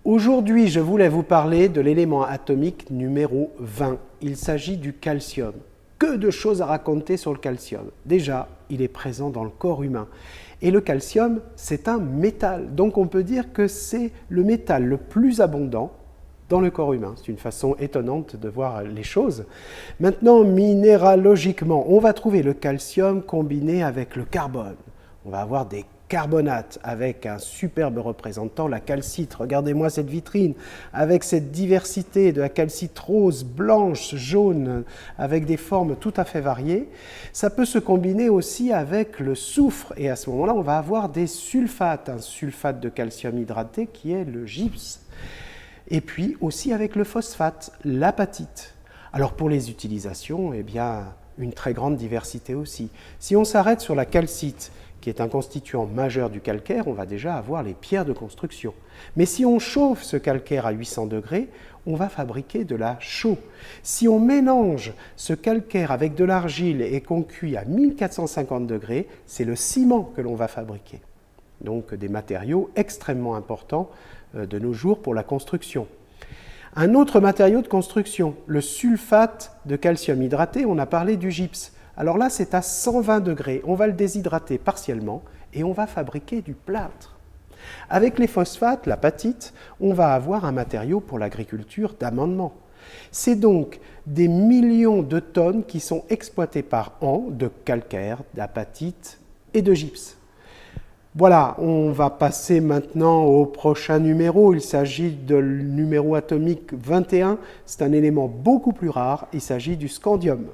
Aujourd'hui, je voulais vous parler de l'élément atomique numéro 20. Il s'agit du calcium. Que de choses à raconter sur le calcium. Déjà, il est présent dans le corps humain. Et le calcium, c'est un métal. Donc on peut dire que c'est le métal le plus abondant dans le corps humain. C'est une façon étonnante de voir les choses. Maintenant, minéralogiquement, on va trouver le calcium combiné avec le carbone. On va avoir des carbonates avec un superbe représentant, la calcite. Regardez-moi cette vitrine, avec cette diversité de la calcite rose, blanche, jaune, avec des formes tout à fait variées. Ça peut se combiner aussi avec le soufre, et à ce moment-là, on va avoir des sulfates, un sulfate de calcium hydraté qui est le gypse. Et puis aussi avec le phosphate, l'apatite. Alors pour les utilisations, eh bien, une très grande diversité aussi. Si on s'arrête sur la calcite, qui est un constituant majeur du calcaire, on va déjà avoir les pierres de construction. Mais si on chauffe ce calcaire à 800 degrés, on va fabriquer de la chaux. Si on mélange ce calcaire avec de l'argile et qu'on cuit à 1450 degrés, c'est le ciment que l'on va fabriquer. Donc des matériaux extrêmement importants de nos jours pour la construction. Un autre matériau de construction, le sulfate de calcium hydraté, on a parlé du gypse. Alors là, c'est à 120 degrés. On va le déshydrater partiellement et on va fabriquer du plâtre. Avec les phosphates, l'apatite, on va avoir un matériau pour l'agriculture d'amendement. C'est donc des millions de tonnes qui sont exploitées par an de calcaire, d'apatite et de gypse. Voilà, on va passer maintenant au prochain numéro. Il s'agit de numéro atomique 21. C'est un élément beaucoup plus rare. Il s'agit du scandium.